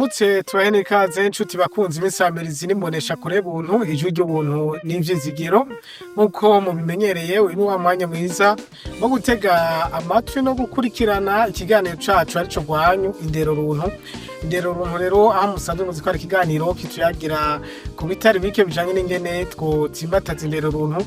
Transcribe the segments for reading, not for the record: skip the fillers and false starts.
tubaramutse tubahene ikaze nshuti bakunzi b'insamirizi n'imbonesha kure buntu ijwi ry'ubuntu n'ivyizigiro nk'uko mubimenyereye uyu ni wa mwanya mwiza wo gutega amatwi no gukurikirana ikiganiro cacu arico gwanyu indero runtu. Indero runtu rero aho musanzwe muzi ko ari ikiganiro kituyagira ku bitari bike bijanye n'ingene twotsimbataza indero runtu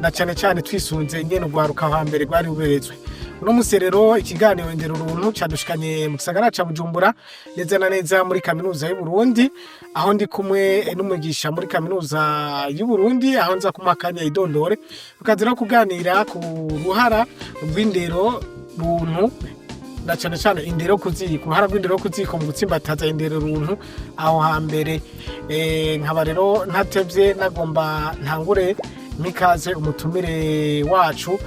na cane cane twisunze ingene urwaruka hambere rwari ruberetswe. Uno musi rero ikiganiro indero runtu cadushikanye mu gisagara ca Bujumbura neza na neza muri kaminuza y'u Burundi, aho ndi kumwe n'umwigisha muri kaminuza y'u Burundi, aho nza kumakanya idondore tukaza no kuganira ku ruhara rw'indero runtu na cane cane indero kuziko, uruhara rw'indero kuziko mu gutsimbataza indero runtu aho hambere. Nkaba rero ntatevye nagomba ntangure mikaze umutumire wacu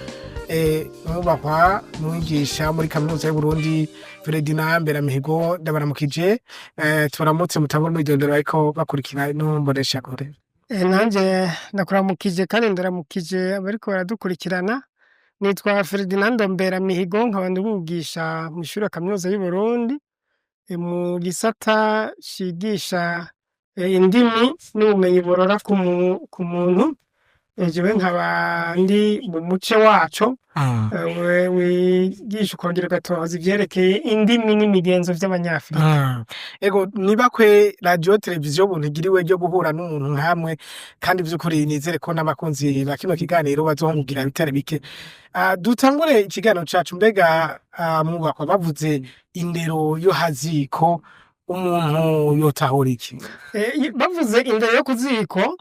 mwubahwa mwigisha muri kaminuza y'u Burundi Ferdinand Mberamihigo, ndabaramukije. Tubaramutse mutangure mwidondoro ariko bakurikira n'umbonesha kure. Nanje ndakuramukije kandi ndaramukije abariko baradukurikirana. Nitwa Ferdinand Mberamihigo, nkaba ndigisha mu ishuri ya kaminuza y'u Burundi mu gisata cigisha indimi n'ubumenyi burora ku muntu. Jewe nkaba ndi mu muce waco wigisha ukongera ugatoza ivyerekeye indimi n'imigenzo vy'Abanyafrika. Ego nibakwe radio televiziyo buntu igiriwe ryo guhura n'umuntu nkamwe, kandi vy'ukuri nizere ko n'abakunzi ba kino kiganiro bazohungira bitari bike. Dutangure ikiganiro cacu, mbega mwubakwa bavuze indero yo haziko umuntu yotahura iki? Bavuze indero yo kuziko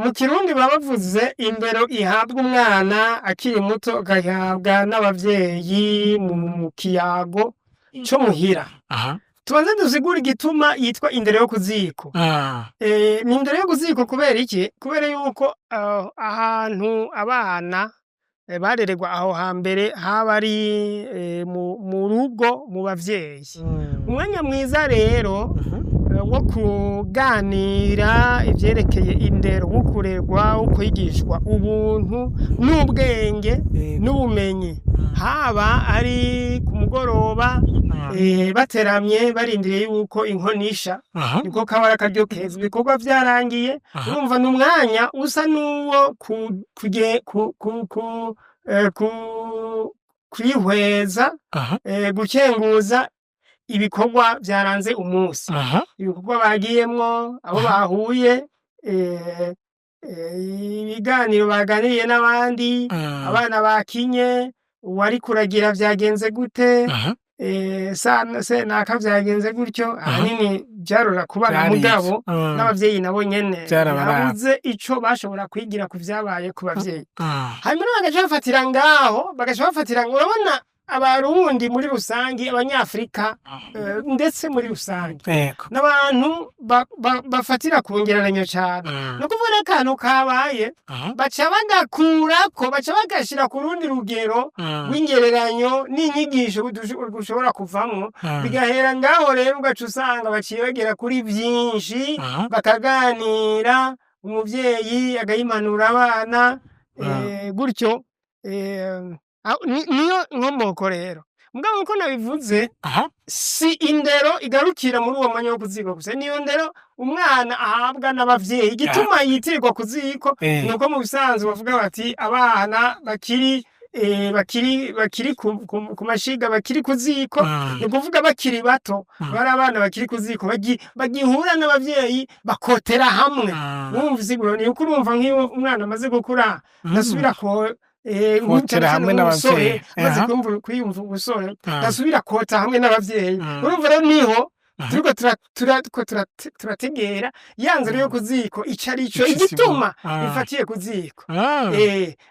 mu Kirundi bavuze indero ihabwa umwana akiri muto, agahabwa n'abavyeyi mu kiyago co muhira. Tubanze dusigura igituma yitwa indero yo kuziko. Ni indero yo kuziko kubera iki? Kubera yuko ahantu abana barererwa aho hambere haba ari mu rugo mu bavyeyi. Umwanya mwiza rero wo kuganira ivyerekeye indero, wo kurerwa, wo kwigishwa ubuntu n'ubwenge n'ubumenyi, haba ari ku mugoroba bateramye barindiriye yuko inkonisha, niko kaba ari akaryo keza, ibikorwa vyarangiye. Urumva ni umwanya usa n'uwo kwihweza, gukenguza ibikorwa vyaranze umunsi, ibikorwa bagiyemwo, abo bahuye, ibiganiro baganiriye n'abandi, abana bakinye, uwari kuragira vyagenze gute, senaka vyagenze gutyo. Ahanini vyarora kubana mugabo n'abavyeyi nabo nyene babuze ico bashobora kwigira ku vyabaye ku bavyeyi. Hanyuma bagaca bafatira ngaho, urabona Abarundi muri rusangi, Abanyafrika ndetse muri rusangi n'abantu bafatira ku ngereranyo cane. No kuvuga akantu kabaye baca bagakurako, baca bagashira ku rundi rugero rw'ingereranyo n'inyigisho gushobora kuvamwo, bigahera ngaho rero ugaca usanga baciye bagera kuri vyinshi, bakaganira, umuvyeyi agayimanura abana, gutyo. Niyo nkomoko rero. Mugabo uko nabivuze, si indero igarukira muri uwo mwanya wo kuziko gusa, niyo ndero umwana ahabwa n'abavyeyi. Igituma yitirirwa kuziko nuko mu bisanzwe bavuga bati abana bakiri ku mashiga, bakiri kuziko, ni kuvuga bakiri bato, bari abana bakiri kuziko bagihura n'abavyeyi bakotera hamwe. Wumva isiguro ni uko urumva nk'iyo umwana amaze gukura nasubira kotera hamwe n'abavyeyi, maze kwiyumva ubusore nasubira kota hamwe n'abavyeyi. Urumva rero niho turiko turategera ya nzira yo kuziko ico arico, igituma bifatiye kuziko.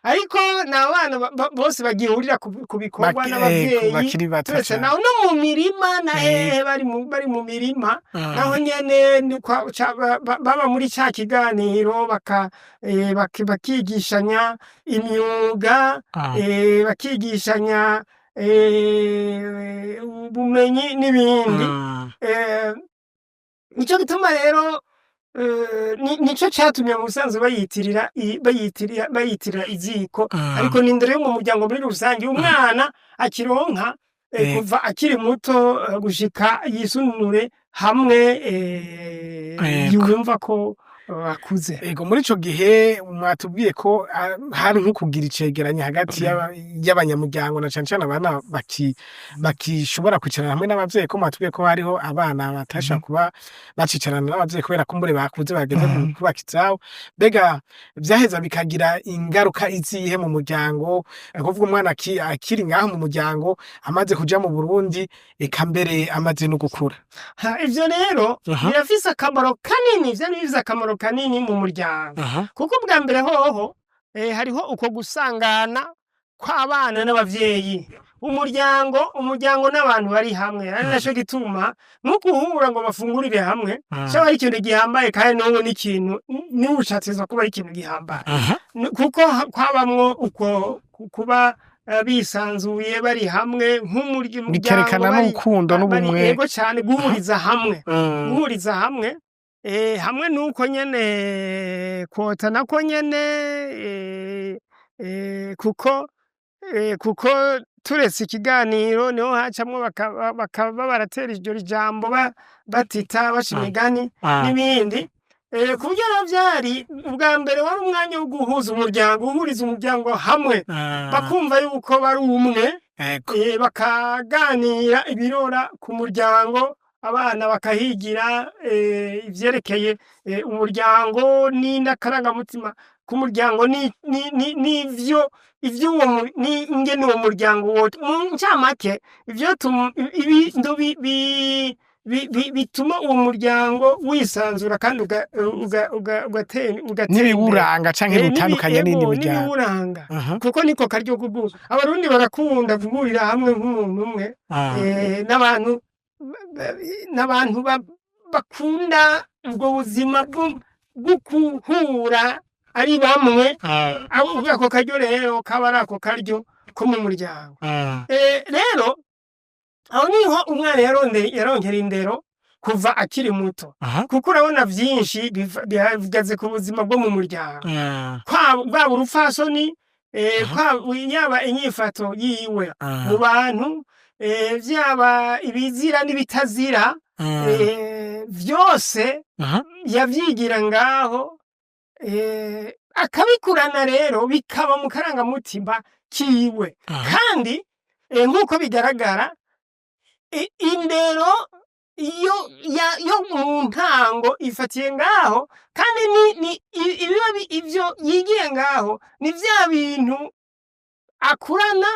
Ariko n'abana bose bagihurira ku bikorwa n'abavyeyi, turetse naho no mu mirima na bari mu mirima naho nyene baba muri ca kiganiro bakigishanya imyuga, bakigishanya ubumenyi n'ibindi. Nico gituma rero nico catumye mu busanzwe bayitirira iziko. Ariko ni indero yo mu muryango muri rusange. Umwana akironka kuva akiri muto gushika yisununure hamwe Ego. yumva ko akuze. Ego muri ico gihe mwatubwiye ko hari nko kugira icegeranyo hagati y'abanyamuryango na cane cane abana bakishobora kwicarana hamwe n'abavyeyi, ko mwatubwiye ko hariho abana batashobora kuba bacicarana n'abavyeyi kubera ko mbure bakuze bageze mu kubaka izabo. Mbega vyaheza bikagira ingaruka izihe mu muryango, kuvuga umwana akiri ngaho mu muryango amaze kuja mu Burundi, eka mbere amaze no gukura? Ivyo rero birafise akamaro kanini, vyari bifise akamaro kanini mu muryango, kuko bwa mbere hoho hariho uko gusangana kw'abana n'abavyeyi, umuryango n'abantu bari hamwe, ari naco gituma no guhura ngo bafungurire hamwe caba ari ikintu gihambaye, kandi noneho n'ikintu n'ubushatse kuba ari ikintu gihambaye, kuko kwabamwo uko kuba bisanzuye bari hamwe nk'umuryango, bikerekana n'urukundo n'ubumwe. Yego cane, guhuriza hamwe hamwe nuko nyene kota nako nyene kuko turetse ikiganiro niho hacamwo bakaba baratera iryo jambo batita baca imigani n'ibindi, ku buryo rero vyari ubwa mbere wari umwanya wo guhuza umuryango, guhuriza umuryango hamwe, bakumva yuko bari umwe, bakaganira ibirora ku muryango, abana bakahigira ivyerekeye umuryango n'akarangamutima k'umuryango n'ivyo ingene uwo muryango wote mu ncamake ivyo bituma uwo muryango wisanzura kandi ugatera n'ibiwuranga canke bitandukanye n'indi miryango, n'ibiwuranga, kuko niko karyo kuguza. Abarundi barakunda guhurira hamwe nk'umuntu umwe, n'abantu bakunda ubwo buzima bwo guhura ari bamwe, ako karyo rero kaba ari ako karyo ko mu muryango. Rero aho niho umwana yaronkera indero kuva akiri muto, kuko urabona vyinshi bihagaze ku buzima bwo mu muryango, bwaba urupfasoni, yaba inyifato yiwe mu bantu, vyaba ibizira n'ibitazira, vyose yavyigira ngaho, akabikurana rero bikaba mu karangamutima kiwe, kandi nk'uko bigaragara indero yo mu ntango ifatiye ngaho, kandi ivyo yigiye ngaho ni vya bintu akurana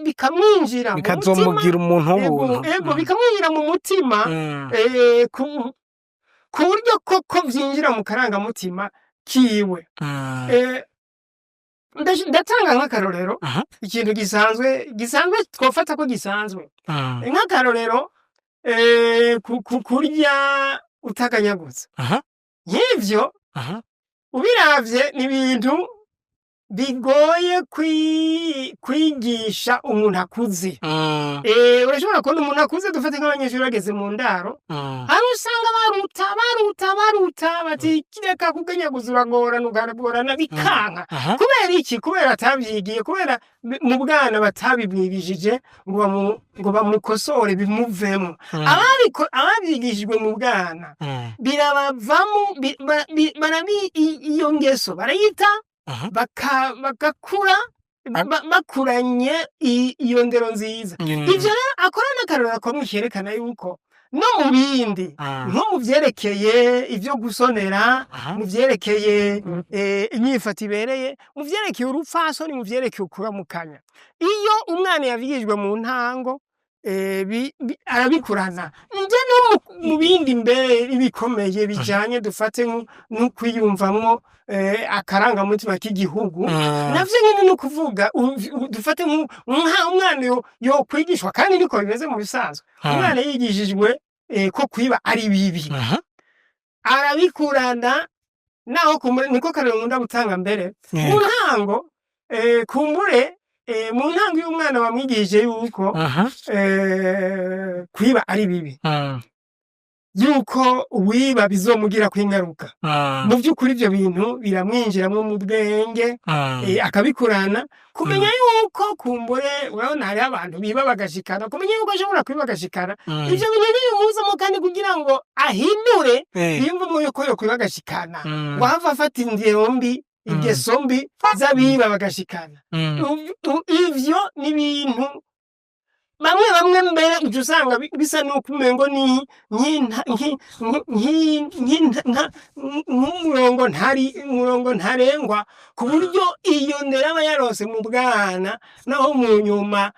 bikamwinjira mu mutima, bikazomugira umuntu w'ubuntu. Ego, bikamwinjira mu mutima, ku buryo koko vyinjira mu karangamutima kiwe. Ndatanga nk'akarorero, ikintu gisanzwe twofata ko gisanzwe, nk'akarorero kurya utaganyaguza, nk'ivyo ubiravye ni ibintu bigoye kwigisha umuntu akuze. Urashobora kubona umuntu akuze, dufate nk'abanyeshuri bageze mu ndaro, hari usanga baruta bati kireka kuganyaguza uragorana bikanka. Kubera iki? Kubera atabyigiye, kubera mu bwana batabibwirishije ngo bamukosore bimuvemo. Ababyigishijwe mu bwana birabavamo, iyo ngeso barayita bagakura bakuranye iyo ndero nziza. Ivyo rero akora n'akarorero kamwe kerekana yuko no mu bindi, nko mu vyerekeye ivyo gusonera, mu vyerekeye inyifato ibereye, mu vyerekeye urupfasoni, mu vyerekeye ukuramukanya, iyo umwana yavyigishijwe mu ntango arabikurana. Nje no mu bindi mbere ibikomeye bijanye dufate no kwiyumvamwo akarangamutima k'igihugu, navyo nyene no kuvuga dufate umwana yo kwigishwa, kandi niko bimeze mu bisanzwe. Umwana yigishijwe ko kwiba ari bibi, arabikurana, naho kumbure niko karero nkunda gutanga mbere mu ntango, kumbure mu ntango y'umwana bamwigishije yuko kwiba ari bibi, yuko uwiba bizomugirako ingaruka. Mu vy'ukuri ivyo bintu biramwinjiramwo mu bwenge, akabikurana, kumenya yuko kumbure urabona hariho abantu biba bagashikana, kumenya yuko ashobora kwiba agashikana, ivyo bintu ntibimuzamo kandi kugira ngo ahindure yiyumvemwo yuko yokwiba agashikana, ngo ahave afata indero mbi, ingeso mbi z'abiba bagashikana. Ivyo ni ibintu bamwe mbere uca usanga bisa nuko umengo ni nk'umurongo ntarengwa, ku buryo iyo ndero aba yarose mu bwana naho mu nyuma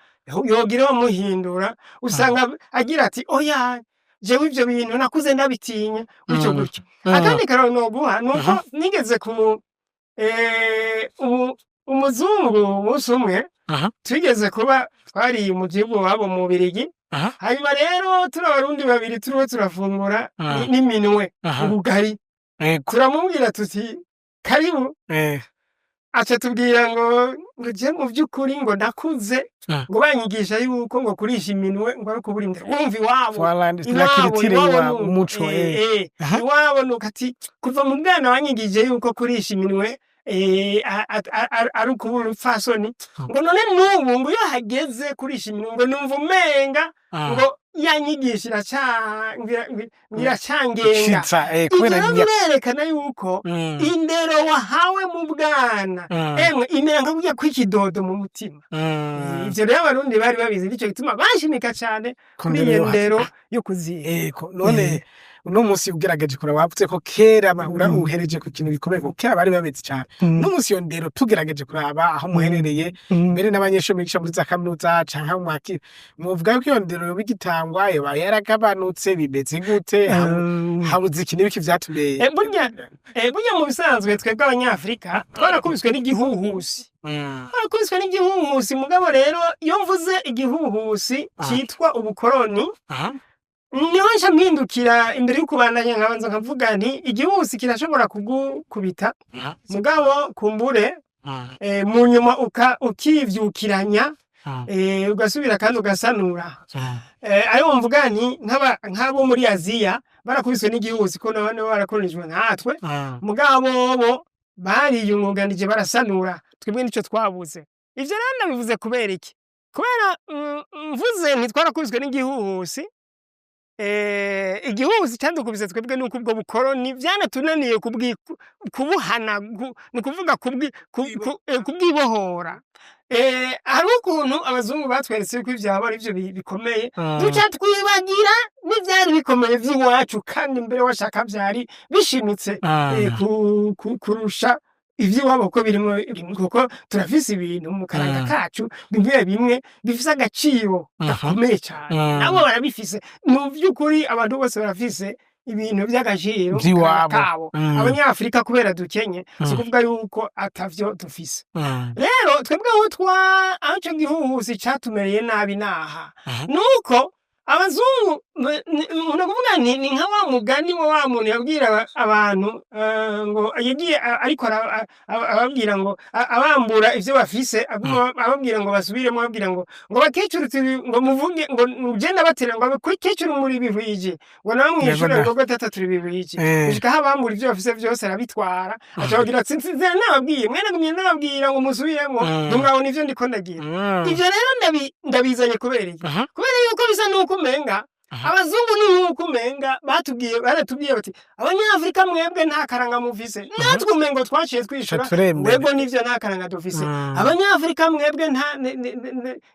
yogira bamuhindura, usanga agira ati oya jewe ivyo bintu nakuze ndabitinya gutyo gutyo. Akandi karorero noguha nuko nigeze umuzungu umunsi umwe twigeze kuba twari mu gihugu wabo mu Bubiligi, hanyuma rero turi abarundi babiri turiho turafungura n'iminwe ubugari, turamubwira tuti karibu, aca tubwira ngo je mu vy'ukuri ngo nakuze ngo banyigisha yuko ngo kurisha iminwe ngo ari kubura indero. Wumva iwabo nuko ati kuva mu bwana wanyigije yuko kurisha iminwe ari ukubura urupfasoni, ngo none n'ubu ngo iyo hageze kurisha iminwe ngo numva umenga ngo yanyigisha iracangenga. Ivyo birerekana yuko indero wahawe mu bwana imera nka kurya kw'ikidodo mu mutima. Ivyo rero abarundi bari babizi, nico gituma bashimika cane kuri iyo ndero yo kuziga. None uno musi ugerageje kuraba wavuze ko kera bahura uhereje ku kintu gikomeye, ko kera bari babizi cane. No musi yo ndero tugerageje kuraba aho muherereye, mbere n'abanyeshuri bigisha muri za kaminuza canke mu makiri, muvuga ko iyo ndero yoba igitangwa yoba yaragabanutse, bimeze gute? Habuze iki n'ibiki vyatumeye? Burya mu bisanzwe twebwe abanyafrika twarakubiswe n'igihuhusi. Twarakubiswe n'igihuhusi, mugabo rero iyo mvuze igihuhusi citwa ubukoroni, niho nca mpindukira imbere y'ukubandanya nkabanza nkavuga nti igihuhusi kirashobora kugukubita, mugabo kumbure mu nyuma ukivyukiranya, ugasubira kandi ugasanura. Ayo mvuga nti nk'abo muri Aziya barakubiswe n'igihuhusi ko nabo barakolonijwe natwe, mugabo bo bariyungunganije barasanura, twebwe nico twabuze. Ivyo rero nabivuze kubera iki? Kubera mvuze nti twarakubiswe n'igihuhusi, igihuhusi candukubise twebwe nuko ubwo bukoroni vyanatunaniye kubuhana, ni kuvuga kubwibohora. Hari ukuntu abazungu batweretse ko ivyabo ari vyo bikomeye, duca twibagira n'ivyari bikomeye vy'iwacu, kandi mbere washaka vyari bishimitse kurusha ivy'iwabo ko birimwo, kuko turafise ibintu mu karanga kacu bimwe bifise agaciro gakomeye cane, nabo barabifise. Mu vy'ukuri abantu bose barafise ibintu vy'agaciro kabo. Abanyafrika kubera dukenye, si kuvuga yuko atavyo dufise. Rero twebwe aho ico gihuhusi catumereye nabi naha, nuko abazungu ndakuvuga ni nka wa mugani wa muntu yabwira abantu ngo yagiye ariko ababwira ngo abambura ivyo bafise, ababwira ngo basubiremo, ababwira ngo bakecuru ngo muvuge ngo ugenda batera ngo kecuru muri bihwije, ngo nawe mwishura ngo gatatu turi bihwije, gushika abambura ivyo bafise vyose arabitwara, acabagira ati nsinzira nababwiye mwene gumye nababwira ngo musubiremo, ndumwabona ivyo ndiko ndagira. Ivyo rero ndabizanye kubera iki? Kubera yuko bisa nuko umenga abazungu ni nk'uko umenga baratubwiye bati abanyafrika mwebwe nta karanga mufise, natwe umengo twaciye twishura mwebwe n'ivyo nta karanga dufise. Abanyafrika mwebwe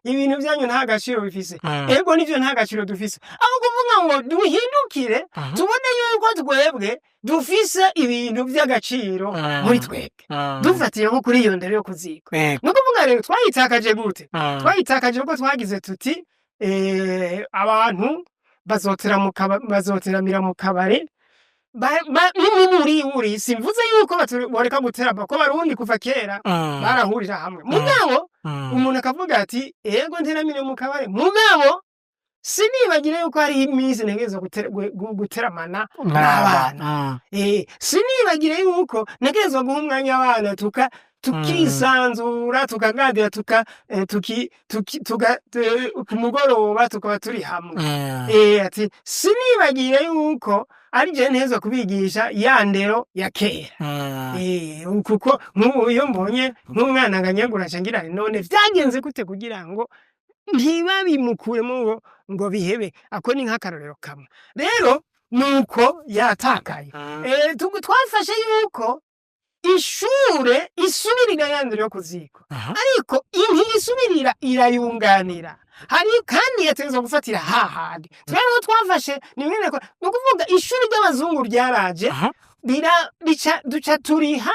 ibintu vyanyu nta gaciro bifise, ego n'ivyo nta gaciro dufise. Aho kuvuga ngo duhindukire tubone yuko twebwe dufise ibintu vy'agaciro muri twebwe, dufatiye nko kuri iyo ndero yo kuziga. Ni ukuvuga rero twayitakaje gute? Twayitakaje kuko twagize tuti abantu bazoteramira mu kabare, n'imiburi simvuze yuko boreka guterama, ko barundi kuva kera barahurira hamwe, mugabo umuntu akavuga ati ego nteramire mu kabare, mugabo sinibagire yuko hari iminsi ntegerezwa guteramana n'abana. Sinibagire yuko ntegerezwa guha umwanya abana tukisanzura tukaganira ku mugoroba tukaba turi hamwe ati sinibagire yuko ari je nteza kubigisha ya ndero ya kera kuko nk'ubu iyo mbonye nk'umwana nganyagura ngira none vyagenze gute kugira ngo ntibabimukuremo ngo bihebe ako ni nk'akarorero kamwe rero nuko yatakaye twafashe yuko ishure isubirira ya ndero yo kuziko ariko ntisubirira irayunganira hari kandi yategezwa gufatira hahandi twebwe twafashe nimwe ko nukuvuga ishuri ry'abazungu ryaraje duca turiha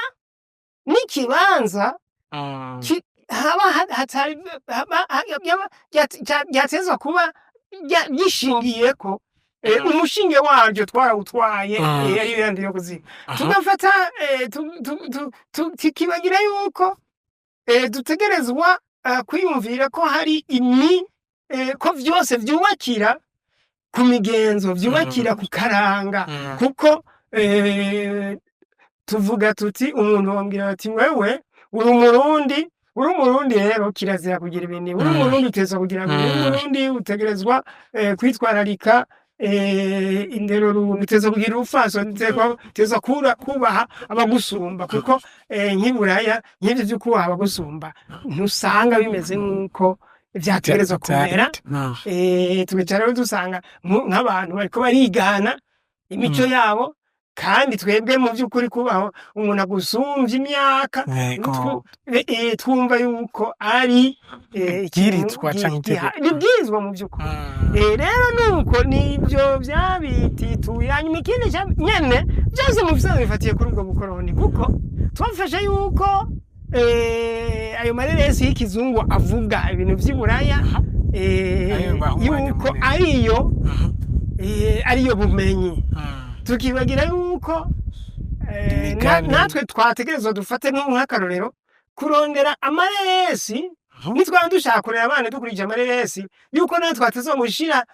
n'ikibanza ryatezwa kuba gishingiye umushinge waryo twarawutwaye ariyo yandi yo kuzika tugafata tukibagira yuko dutegerezwa kwiyumvira ko hari ko vyose vyubakira ku migenzo vyubakira ku karanga kuko tuvuga tuti umuntu wambwira ati wewe uri umurundi rero kirazira kugira ibintu uri umurundi uteza kugira ngo uri umurundi utegerezwa kwitwararika indero ruteza kugira urufaso teza kubaha abagusumba kuko nk'iburaya nk'ivyo vyo kubaha abagusumba ntusanga bimeze nk'uko vyategerezwa kumera tugaca rero dusanga nk'abantu bariko barigana imico yabo kandi twebwe mu by'ukuri kubaho umuntu agusumvye imyaka twumva yuko ari ibwirizwa mu by'ukuri rero nuko nibyo byabitituye hanyuma ikindi nyene byose mu bisanzwe bifatiye kuri ubwo bukoroni kuko twafashe yuko ayo mareresi y'ikizungu avuga ibintu vy'iburaya yuko ariyo bumenyi tukibagira yuko natwe twategerezwa dufate nk'akarorero kurondera amareresi nitwaba dushaka kurera abana dukurikije amareresi yuko natwe twatezwa gushira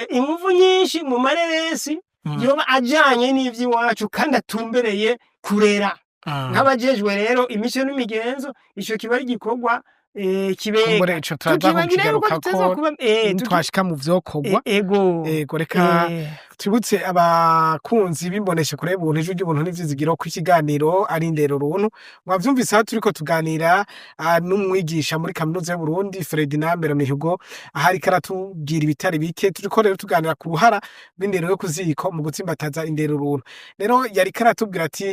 inguvu nyinshi mu mareresi yoba ajanye n'ivy'iwacu kandi atumbereye kurera nk'abajejwe rero imico n'imigenzo ico kiba ari igikorwa kibega tukibagira yuko tutezwa kuba twashika mu vyokorwa ego reka twibutse abakunzi bimbonesha kure buntu ejo ry'ubuntu n'ivyizigiro ku kiganiro ari ndero runtu mwavyumvise aho turiko tuganira n'umwigisha muri kaminuza y'u Burundi Ferdinand Mihigo ahari karatubwira ibitari bike turiko rero tuganira ku ruhara b'indero yo kuziko mu gutsimbataza indero runtu rero yari karatubwira ati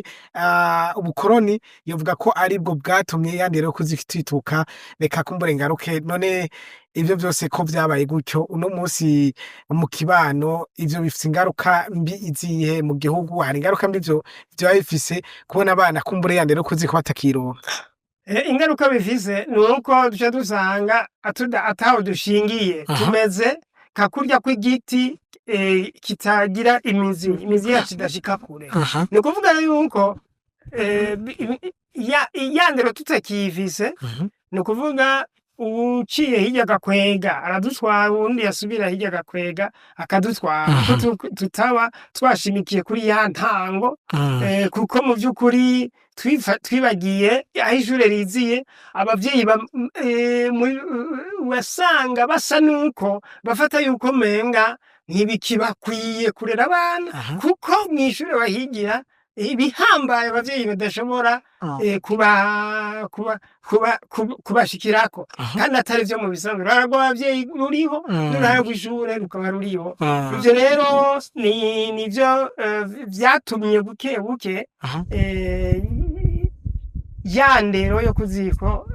ubukoroni yovuga ko ari bwo bwatumye ya ndero yo kuzituka reka kumbure ngaruke none ivyo byose ko vyabaye gutyo uno munsi mu kibano ivyo bifite ingaruka mbi izihe mu gihugu hari ingaruka mbi vyo bifise kubona abana kumbure ya ndero kuziko batakironka ingaruka bifise nuko duca dusanga ataho dushingiye tumeze kakurya kw'igiti kitagira imizi yacu idashika kure ni ukuvuga yuko ya ndero tutakiyifise ni ukuvuga uciye hirya gakwega aradutwara undi yasubira hirya gakwega akadutwara tutaba twashimikiye kuri ya ntango kuko mu by'ukuri twibagiye aho ishure riziye abavyeyi wasanga basa nuko bafata yuko menga ntibikibakwiye kurera abana kuko mw'ishure bahigira ibihambaye abavyeyi badashobora kubashikirako kandi atari vyo mu bisanzwe uruhara rw'abavyeyi ruriho n'uruhara rw'ishure rukaba ruriho ivyo rero nivyo vyatumye buke buke ya ndero yo kuziko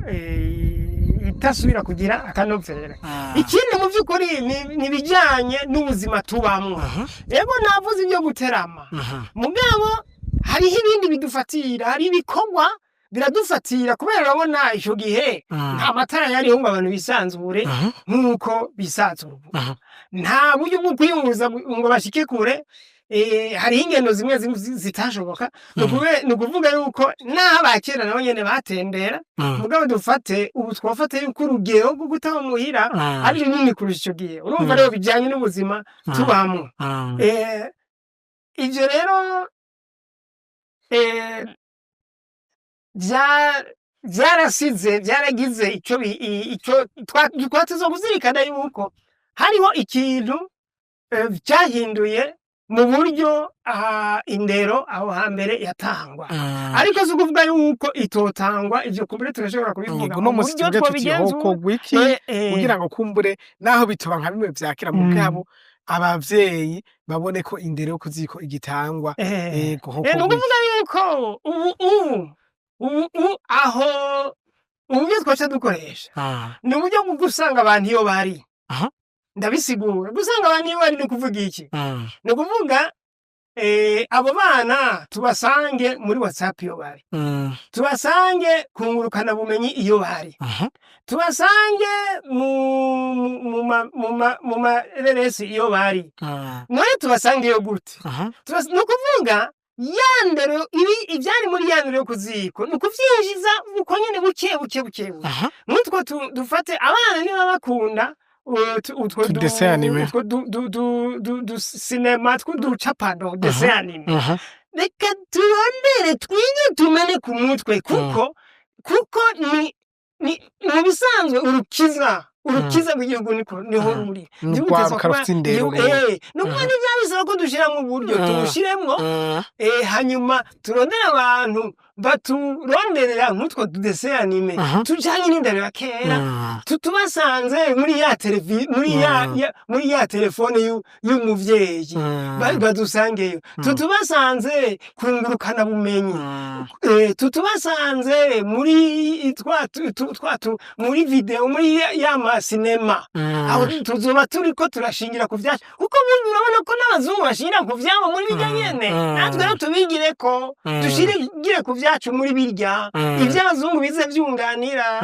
itasubira kugira akanovera ikindi mu vy'ukuri ni bijanye n'ubuzima tubamwo yego navuze ibyo guterama mugabo hariho ibindi bidufatira hari ibikorwa biradufatira kubera urabona ico gihe nta matara yariho ngo abantu bisanzure nk'uko bisanzura nta buryo bwo kwiyunguruza ngo bashike kure hariho ingendo zimwe zitashoboka ni ukuvuga yuko n'aho abakera nabo nyene batembera mugabo dufate ubu twafate yuko urugero rwo gutaha muhira ari runini kurusha ico gihe urumva rero bijanye n'ubuzima tubamwo ivyo rero vyarasize vyaragize ico twateza kuzirikana yuko hariho ikintu cyahinduye mu buryo indero aho hambere yatangwa, ariko si ukuvuga yuko itotangwa. Ivyo kumbure turashobora kubivuga uno musi tuje tutihoko iki kugira ngo kumbure naho bitoba nka bimwe vya kera mu bwabo abavyeyi babone ko indero yo kuziko igitangwa. Ni ukuvuga yuko ubu aho uburyo twaca dukoresha ni uburyo bwo gusanga abantu iyo bari. Ndabisigura gusanga abantu iyo bari ni kuvuga iki? Ni ukuvuga abo bana tubasange muri WhatsApp iyo bari, tubasange ku ngurukana bumenyi iyo bari, tubasange mu mareresi iyo bari, none tubasange yo gute? Ni ukuvuga ya ndero ivyari muri ya ndero yo kuziko ni ukuvyinjiza uko nyene buke buke. Nutwo dufate abana niba bakunda utwo dessin animé, du cinema tw'uducapano dessin animé, reka turondere twige tumene ku mutwe kuko ni mu bisanzwe urukiza rw'igihugu niho ruri. N'urwaruka rufite indero nuko ntivyabisaba ko dushira mu buryo tubushiremwo, hanyuma turondere abantu baturonderera nk'utwo dessin animé tujanye n'indero ya kera, tubasanze muri ya telefone y'umuvyeyi badusangeyo, tubasanze ku ngurukana bumenyi, tubasanze muri muri video muri ya sinema, aho tuzoba turiko turashingira ku vyacu, kuko urabona ko n'abazungu bashingira ku vyabo muri birya nyene, natwe rero tubigireko dushirigire ku vyacu muri birya ivy'abazungu bize vyunganira.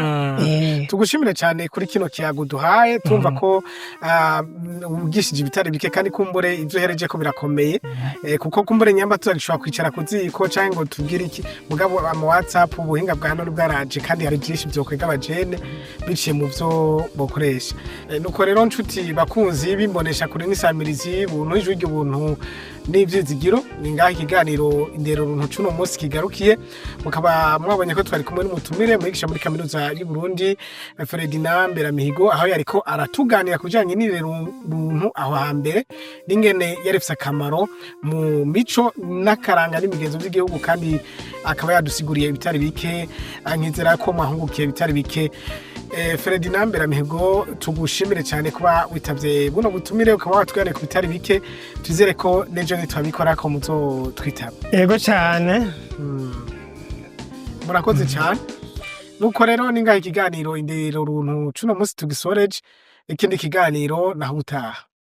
Tugushimire cyane kuri kino kiyago duhaye, tumva ko ugishije ibitari bike kandi kumbure ivyo hereje ko birakomeye, kuko kumbure nyamba tuzashobora kwicara kuziko canke ngo tubwire iki, mugabo ama WhatsApp ubuhinga bwa none bwaraje kandi hari byinshi byo kwega abajene biciye mu vyo bokoresha. Nuko rero nshuti bakunzi bimbonesha kuri n'isamirizi buntu ijwi ry'ubuntu n'ivyizigiro, ningaho ikiganiro indero runtu cuno munsi kigarukiye. Mukaba mwabonye ko twari kumwe n'umutumire mwigisha muri kaminuza y'u Burundi Ferdinand Mberamihigo, aho yariko aratuganira kujanye n'indero runtu aho hambere n'ingene yarifise akamaro mu mico n'akaranga n'imigenzo by'igihugu, kandi akaba yadusiguriye ibitari bike, nkizera ko mwahungukiye ibitari bike. Ferdinand Mberamihigo, tugushimire cyane kuba witavye buno butumire ukaba watugane ku bitari bike, twizere ko nejo nitwabikora ko muzotwitaba. Yego cyane. Murakoze cyane. Nuko rero ningaho ikiganiro indero runtu cuno munsi tugisoreje, ikindi kiganiro naho utaha.